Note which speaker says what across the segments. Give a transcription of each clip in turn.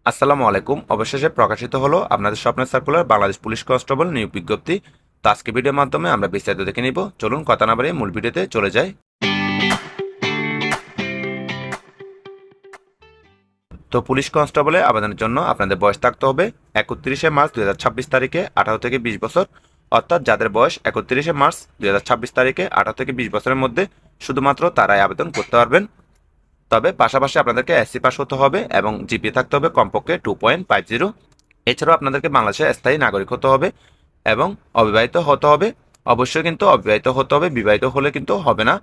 Speaker 1: আসসালামু আলাইকুম। অবশেষে প্রকাশিত হলো আপনাদের স্বপ্নের সার্কুলার বাংলাদেশ পুলিশ কনস্টেবল নিয়োগ বিজ্ঞপ্তি। তো আজকে ভিডিওর মাধ্যমে আমরা বিস্তারিত দেখে নিব। চলুন কথা না বাড়িয়ে মূল ভিডিওতে চলে যাই। তো পুলিশ কনস্টেবলে আবেদনের জন্য আপনাদের বয়স থাকতে হবে 31শে মার্চ 2026 তারিখে 18 থেকে 20 বছর, অর্থাৎ যাদের বয়স 31শে মার্চ 2026 তারিখে 18 থেকে 20 বছরের মধ্যে শুধুমাত্র তারাই আবেদন করতে পারবেন। তবে পাশাপাশি আপনাদেরকে এসসি পাস হতে হবে এবং জিপিএ থাকতে হবে কমপক্ষে 2.50। এছাড়াও আপনাদেরকে বাংলাদেশের স্থায়ী নাগরিক হতে হবে এবং অবিবাহিত হতে হবে। অবশ্যই কিন্তু অবিবাহিত হতে হবে, বিবাহিত হলে কিন্তু হবে না।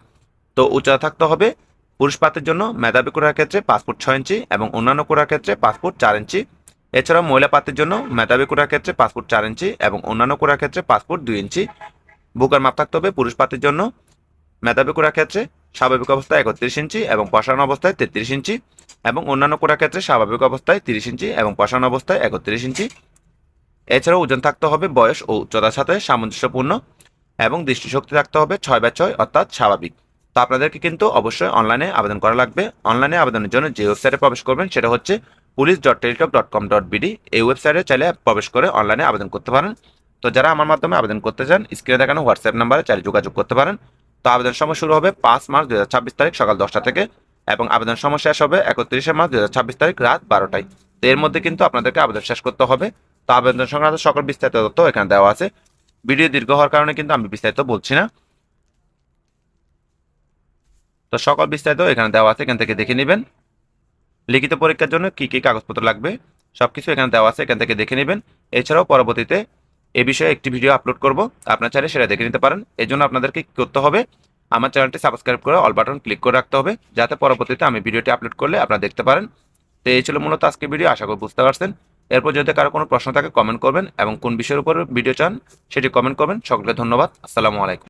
Speaker 1: তো উচ্চতা থাকতে হবে পুরুষ প্রার্থীর জন্য মেধাবী কোটার ক্ষেত্রে 5 ফুট 6 ইঞ্চি এবং অন্যান্য কোটার ক্ষেত্রে 5 ফুট 4 ইঞ্চি। এছাড়াও মহিলা প্রার্থীর জন্য মেধাবী কোটার ক্ষেত্রে 5 ফুট 4 ইঞ্চি এবং অন্যান্য কোটার ক্ষেত্রে 5 ফুট 2 ইঞ্চি। বুকের মাপ থাকতে হবে পুরুষ প্রার্থীর জন্য মেধাবী কোটার ক্ষেত্রে স্বাভাবিক অবস্থায় 31 ইঞ্চি এবং প্রসারণ অবস্থায় 33 ইঞ্চি এবং অন্যান্য কোটার ক্ষেত্রে স্বাভাবিক অবস্থায় 30 ইঞ্চি এবং প্রসারণ অবস্থায় 31 ইঞ্চি। এছাড়াও ওজন থাকতে হবে বয়স ও উচ্চতার সাথে সামঞ্জস্যপূর্ণ এবং দৃষ্টিশক্তি থাকতে হবে 6/6 অর্থাৎ স্বাভাবিক। তো আপনাদেরকে কিন্তু অবশ্যই অনলাইনে আবেদন করা লাগবে। অনলাইনে আবেদনের জন্য যে ওয়েবসাইটে প্রবেশ করবেন সেটা হচ্ছে police.teletalk.com.bd। এই ওয়েবসাইটে চাইলে প্রবেশ করে অনলাইনে আবেদন করতে পারেন। তো যারা আমার মাধ্যমে আবেদন করতে চান স্ক্রিনে দেখানো হোয়াটসঅ্যাপ নাম্বারে চাইলে যোগাযোগ করতে পারেন। তো আবেদন সময় শুরু হবে 5 মার্চ 2026 তারিখ সকাল 10টা থেকে এবং আবেদন সময় শেষ হবে 31শে মার্চ 2026 তারিখ রাত 12টায়। তো এর মধ্যে কিন্তু আপনাদেরকে আবেদন শেষ করতে হবে। তো আবেদন সংক্রান্ত সকল বিস্তারিত তথ্য এখানে দেওয়া আছে। ভিডিও দীর্ঘ হওয়ার কারণে কিন্তু আমি বিস্তারিত বলছি না। তো সকল বিস্তারিত এখানে দেওয়া আছে, এখান থেকে দেখে নেবেন। লিখিত পরীক্ষার জন্য কি কি কাগজপত্র লাগবে সবকিছু এখানে দেওয়া আছে, এখান থেকে দেখে নেবেন। এছাড়াও পরবর্তীতে এ বিষয়ে একটি ভিডিও আপলোড করব, আপনার চাইলে সেটা দেখে নিতে পারেন। এই জন্য আপনাদেরকে কি করতে হবে, আমার চ্যানেলটি সাবস্ক্রাইব করে অল বাটন ক্লিক করে রাখতে হবে, যাতে পরবর্তীতে আমি ভিডিওটি আপলোড করলে আপনারা দেখতে পারেন। তো এই ছিল মূলত আজকে ভিডিও, আশা করি বুঝতে পারছেন। এরপর যদি কারো কোনো প্রশ্ন থাকে কমেন্ট করবেন এবং কোন বিষয়ের উপর ভিডিও চান সেটি কমেন্ট করবেন। সকলকে ধন্যবাদ। আসসালামু আলাইকুম।